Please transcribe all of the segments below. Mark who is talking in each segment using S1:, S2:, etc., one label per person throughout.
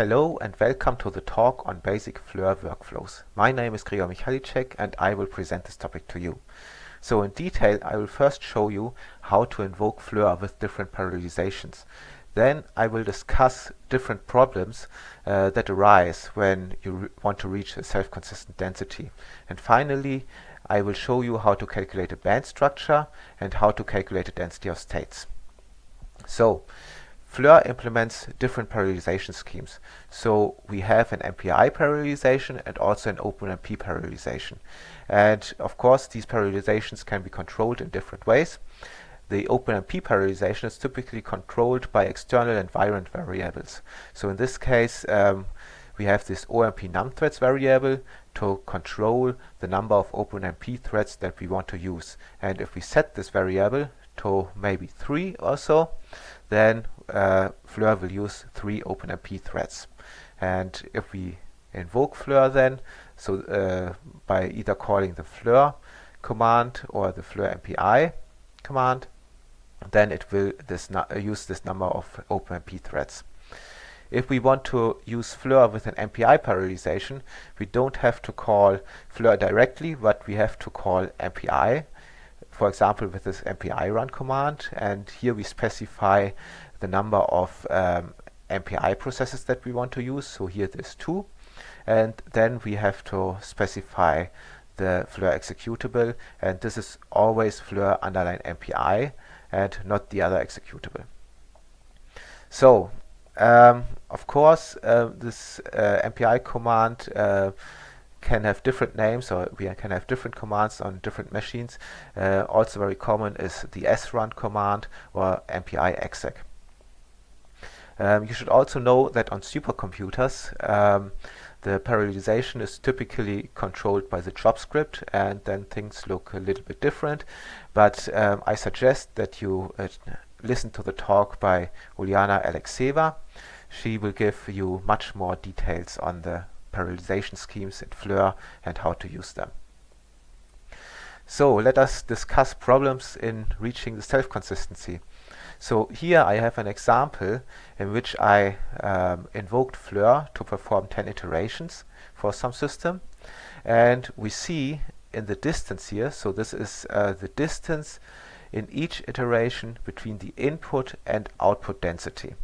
S1: Hello and welcome to the talk on basic Fleur workflows. My name is Gregor Michalicek and I will present this topic to you. So in detail, I will first show you how to invoke Fleur with different parallelizations. Then I will discuss different problems that arise when you want to reach a self-consistent density. And finally, I will show you how to calculate a band structure and how to calculate a density of states. So, Fleur implements different parallelization schemes. So we have an MPI parallelization and also an OpenMP parallelization. And of course, these parallelizations can be controlled in different ways. The OpenMP parallelization is typically controlled by external environment variables. So in this case, we have this OMP num threads variable to control the number of OpenMP threads that we want to use. And if we set this variable to maybe 3 or so, then Fleur will use 3 OpenMP threads. And if we invoke Fleur then, so by either calling the Fleur command or the Fleur MPI command, then it will use this number of OpenMP threads. If we want to use Fleur with an MPI parallelization, we don't have to call Fleur directly, but we have to call MPI. For example, with this MPI run command, and here we specify the number of MPI processes that we want to use. So here it is 2, and then we have to specify the Fleur executable, and this is always Fleur underline MPI and not the other executable. So of course, this MPI command can have different names, or we can have different commands on different machines. Also very common is the srun command or MPI exec. You should also know that on supercomputers, the parallelization is typically controlled by the job script, and then things look a little bit different. But I suggest that you listen to the talk by Uliana Alexeva. She will give you much more details on the parallelization schemes in Fleur and how to use them. So let us discuss problems in reaching the self-consistency. So here I have an example in which I invoked Fleur to perform 10 iterations for some system, and we see in the distance here, so this is the distance in each iteration between the input and output density.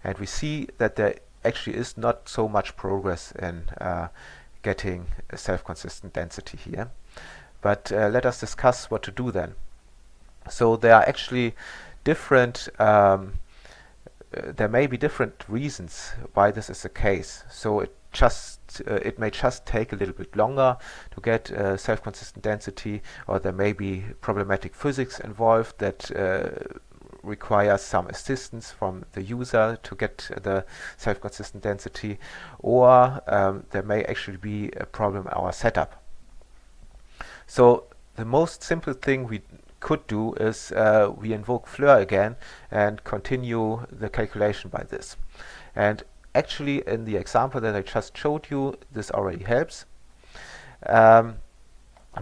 S1: And we see that there actually is not so much progress in getting a self-consistent density here. But let us discuss what to do then. So there are actually different, there may be different reasons why this is the case. So it may just take a little bit longer to get self-consistent density, or there may be problematic physics involved that requires some assistance from the user to get the self-consistent density, or there may actually be a problem in our setup. So the most simple thing we could do is we invoke Fleur again and continue the calculation by this. And actually in the example that I just showed you, this already helps.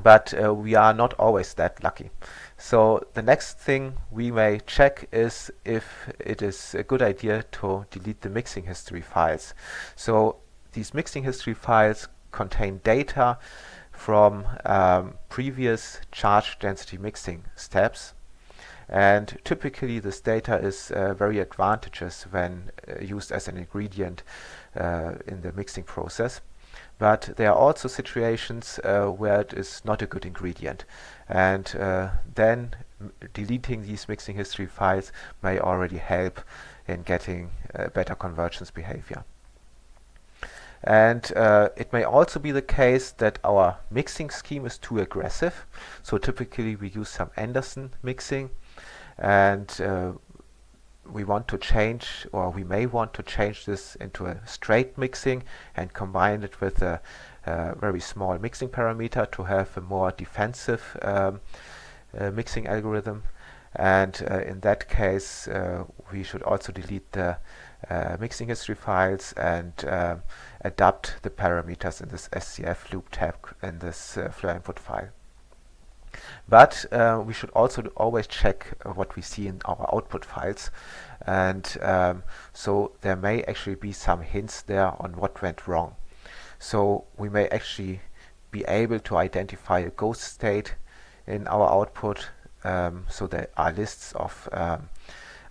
S1: But we are not always that lucky. So the next thing we may check is if it is a good idea to delete the mixing history files. So these mixing history files contain data from previous charge density mixing steps, and typically this data is very advantageous when used as an ingredient in the mixing process. But there are also situations where it is not a good ingredient, and then deleting these mixing history files may already help in getting better convergence behavior. And it may also be the case that our mixing scheme is too aggressive. So typically we use some Anderson mixing, and we want to change, or we may want to change this into a straight mixing and combine it with a very small mixing parameter to have a more defensive mixing algorithm. And in that case, we should also delete the mixing history files and adapt the parameters in this SCF loop tab in this Fleur input file. But we should also always check what we see in our output files, and so there may actually be some hints there on what went wrong. So we may actually be able to identify a ghost state in our output. So there are lists of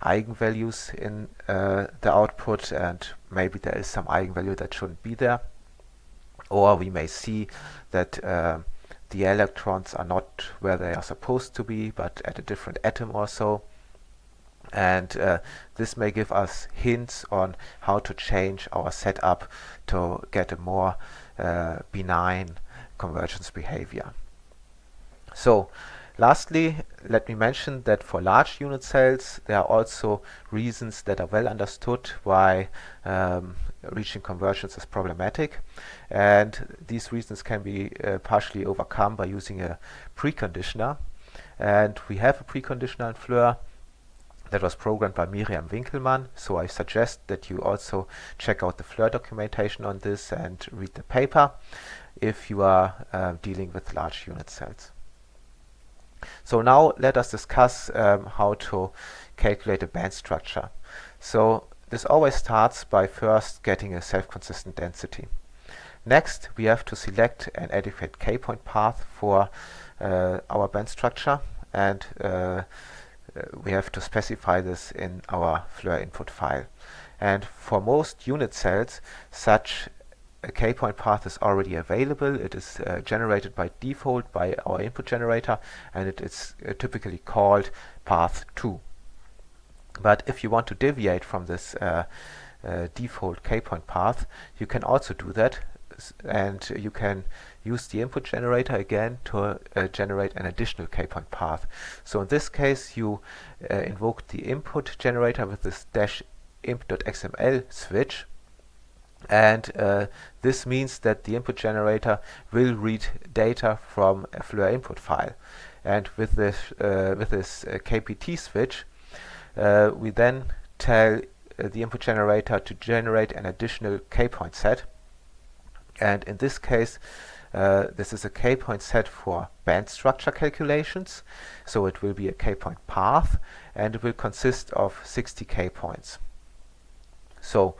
S1: eigenvalues in the output, and maybe there is some eigenvalue that shouldn't be there. Or we may see that the electrons are not where they are supposed to be, but at a different atom or so. And this may give us hints on how to change our setup to get a more benign convergence behavior. So lastly, let me mention that for large unit cells, there are also reasons that are well understood why reaching convergence is problematic. And these reasons can be partially overcome by using a preconditioner. And we have a preconditioner in Fleur that was programmed by Miriam Winkelmann. So I suggest that you also check out the Fleur documentation on this and read the paper if you are dealing with large unit cells. So now let us discuss how to calculate a band structure. So this always starts by first getting a self-consistent density. Next, we have to select an adequate k-point path for our band structure, and we have to specify this in our Fleur input file. And for most unit cells, such a k-point path is already available. It is generated by default by our input generator, and it is typically called path 2. But if you want to deviate from this default k-point path, you can also do that, and you can use the input generator again to generate an additional k-point path. So in this case, you invoke the input generator with this -imp.xml switch, and this means that the input generator will read data from a Fleur input file. And with this KPT switch, we then tell the input generator to generate an additional k-point set. And in this case, this is a k-point set for band structure calculations. So it will be a k-point path, and it will consist of 60 k-points. So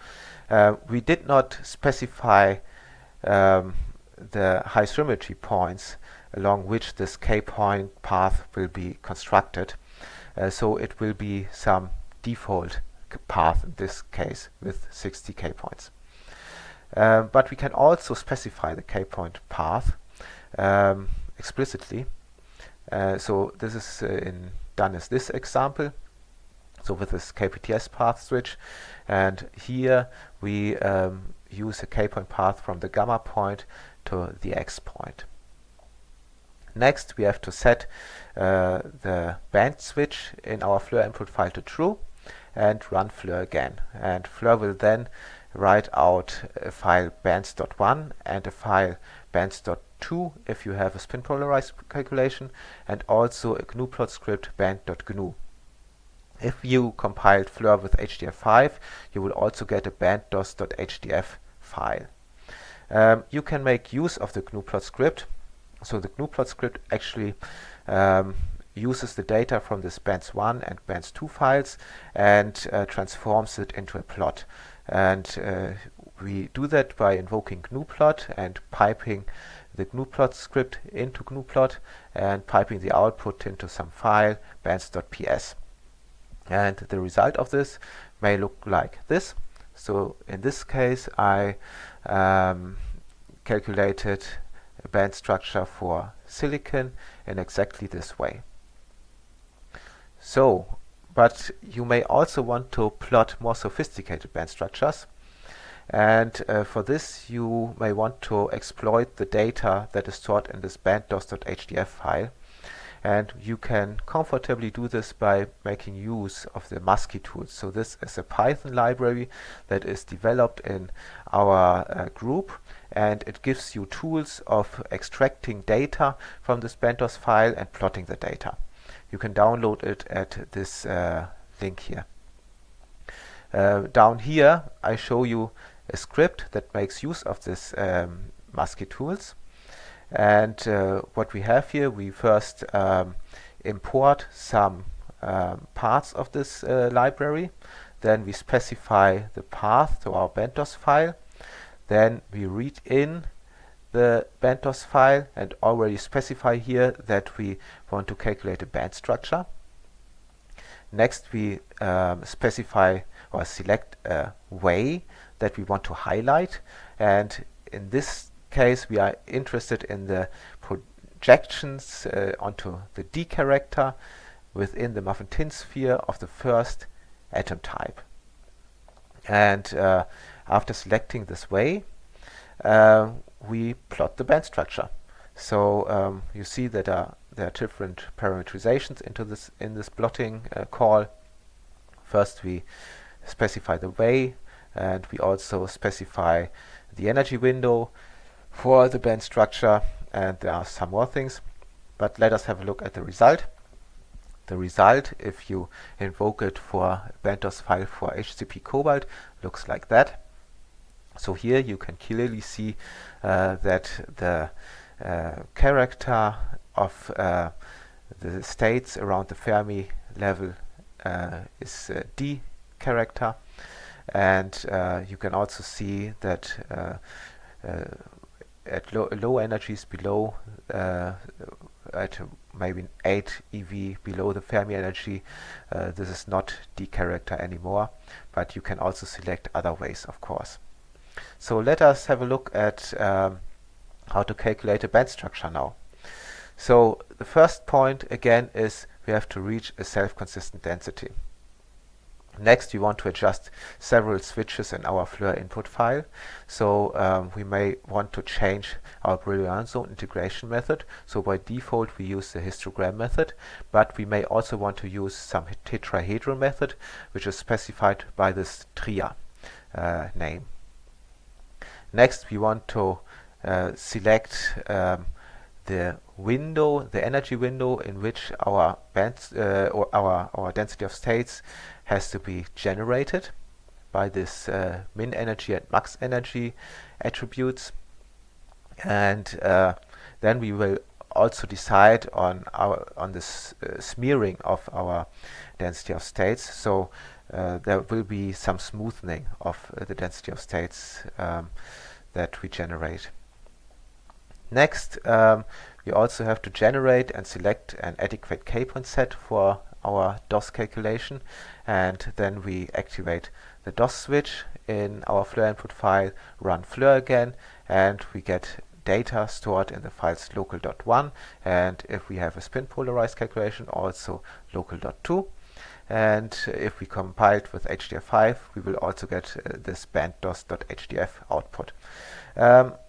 S1: we did not specify the high symmetry points along which this k-point path will be constructed. So it will be some default path in this case with 60 k-points. But we can also specify the k-point path explicitly. So this is done as this example. So with this KPTS path switch, and here we use a k-point path from the gamma point to the x point. Next, we have to set the band switch in our Fleur input file to true and run Fleur again. And Fleur will then write out a file bands.1 and a file bands.2 if you have a spin polarized calculation, and also a gnuplot script band.gnu. If you compiled Fleur with HDF5, you will also get a band.dos.hdf file. You can make use of the gnuplot script. So the gnuplot script actually uses the data from this bands1 and bands2 files and transforms it into a plot. And we do that by invoking gnuplot and piping the gnuplot script into gnuplot and piping the output into some file bands.ps. And the result of this may look like this. So in this case, I calculated a band structure for silicon in exactly this way. So, but you may also want to plot more sophisticated band structures. And for this, you may want to exploit the data that is stored in this band.dos.hdf file. And you can comfortably do this by making use of the masci-tools. So this is a Python library that is developed in our group, and it gives you tools of extracting data from this band.dos file and plotting the data. You can download it at this link here. Down here, I show you a script that makes use of this masci-tools. And what we have here, we first import some parts of this library. Then we specify the path to our band.dos file. Then we read in the band.dos file and already specify here that we want to calculate a band structure. Next, we specify or select a way that we want to highlight, and in this case we are interested in the projections onto the D character within the muffin-tin sphere of the first atom type. And after selecting this way, we plot the band structure. So you see that there are different parameterizations in this plotting call. First, we specify the way, and we also specify the energy window for the band structure, and there are some more things. But let us have a look at the result. The result, if you invoke it for a band.dos file for HCP Cobalt, looks like that. So here you can clearly see that the character of the states around the Fermi level is D character, and you can also see that at low energies below, at maybe 8 eV below the Fermi energy, this is not D character anymore, but you can also select other ways, of course. So let us have a look at how to calculate a band structure now. So the first point again is we have to reach a self-consistent density. Next, we want to adjust several switches in our Fleur input file. So we may want to change our Brillouin zone integration method. So by default we use the histogram method, but we may also want to use some tetrahedral method, which is specified by this tria name. Next, we want to select the window, the energy window in which our or our density of states has to be generated by this min energy and max energy attributes. And then we will also decide on this smearing of our density of states. So there will be some smoothing of the density of states that we generate. Next, we also have to generate and select an adequate k-point set for our DOS calculation, and then we activate the DOS switch in our Fleur input file, run Fleur again, and we get data stored in the files local.1, and if we have a spin polarized calculation, also local.2. And if we compile it with HDF5, we will also get this banddos.hdf output.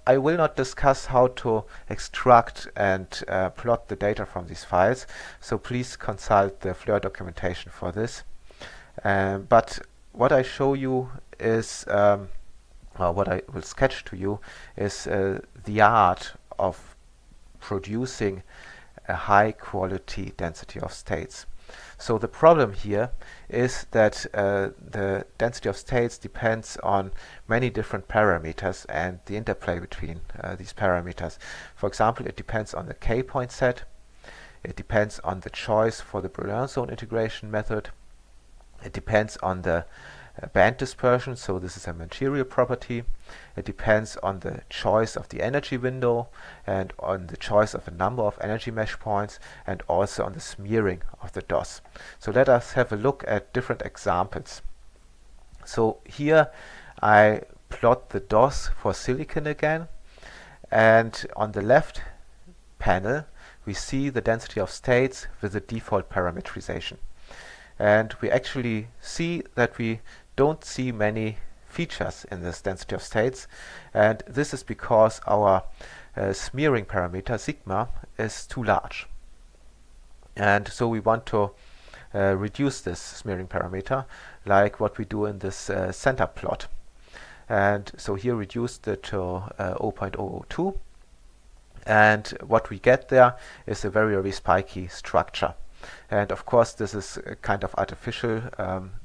S1: I will not discuss how to extract and plot the data from these files, so please consult the Fleur documentation for this. But what I show you is, or what I will sketch to you, is the art of producing a high quality density of states. So the problem here is that the density of states depends on many different parameters and the interplay between these parameters. For example, it depends on the k-point set, it depends on the choice for the Brillouin zone integration method, it depends on the band dispersion, so this is a material property. It depends on the choice of the energy window and on the choice of a number of energy mesh points, and also on the smearing of the DOS. So let us have a look at different examples. So here I plot the DOS for silicon again, and on the left panel we see the density of states with the default parameterization. And we actually see that we don't see many features in this density of states, and this is because our smearing parameter sigma is too large, and so we want to reduce this smearing parameter, like what we do in this center plot. And so here reduced it to 0.002, and what we get there is a very, very spiky structure. And of course this is kind of artificial,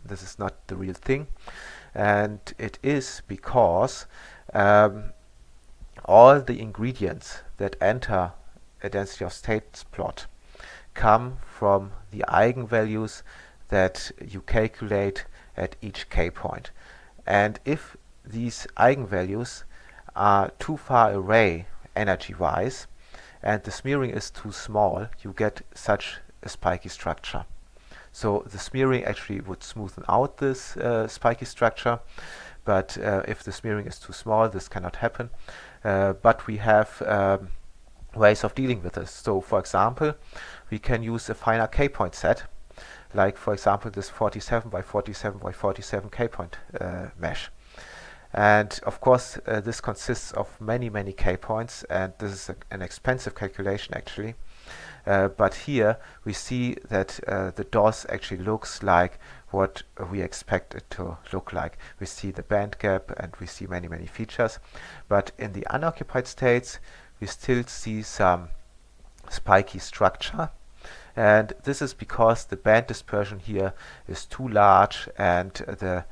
S1: this is not the real thing, and it is because all the ingredients that enter a density of states plot come from the eigenvalues that you calculate at each k point. And if these eigenvalues are too far away energy-wise and the smearing is too small, you get such a spiky structure. So the smearing actually would smoothen out this spiky structure, but if the smearing is too small, this cannot happen. But we have ways of dealing with this. So for example, we can use a finer k-point set, like for example this 47 by 47 by 47 k-point mesh. And of course this consists of many k-points, and this is an expensive calculation actually. But here we see that the DOS actually looks like what we expect it to look like. We see the band gap and we see many features. But in the unoccupied states we still see some spiky structure. And this is because the band dispersion here is too large and the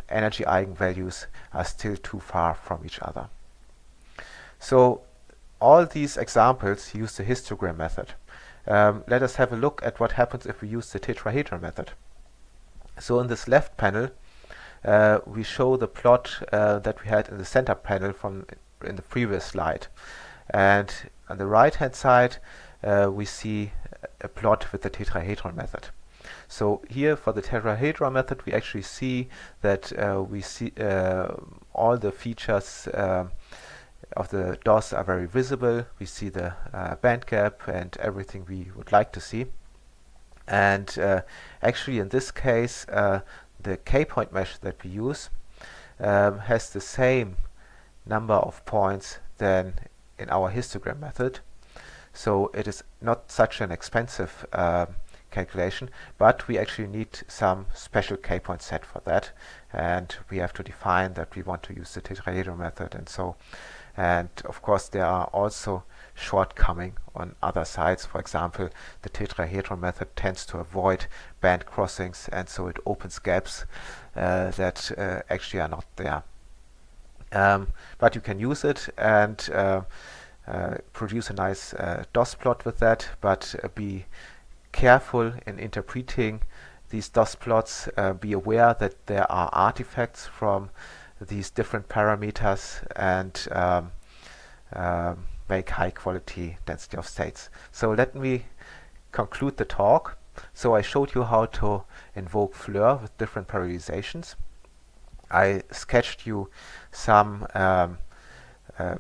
S1: energy eigenvalues are still too far from each other. So all these examples use the histogram method. Let us have a look at what happens if we use the tetrahedron method. So in this left panel we show the plot that we had in the center panel from in the previous slide, and on the right hand side we see a plot with the tetrahedron method. So here for the tetrahedron method we actually see that we see all the features of the DOS are very visible. We see the band gap and everything we would like to see. And actually in this case the k-point mesh that we use has the same number of points than in our histogram method. So it is not such an expensive calculation, but we actually need some special k-point set for that, and we have to define that we want to use the tetrahedron method and so. And of course there are also shortcomings on other sides. For example, the tetrahedron method tends to avoid band crossings, and so it opens gaps that actually are not there. But you can use it and produce a nice DOS plot with that, but be careful in interpreting these DOS plots. Be aware that there are artifacts from these different parameters, and make high quality density of states. So let me conclude the talk. So I showed you how to invoke Fleur with different parallelizations. I sketched you some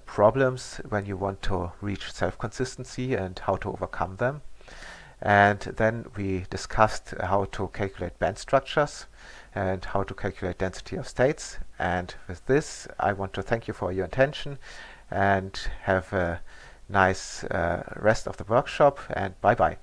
S1: problems when you want to reach self-consistency and how to overcome them. And then we discussed how to calculate band structures and how to calculate density of states. And with this, I want to thank you for your attention and have a nice rest of the workshop, and bye-bye.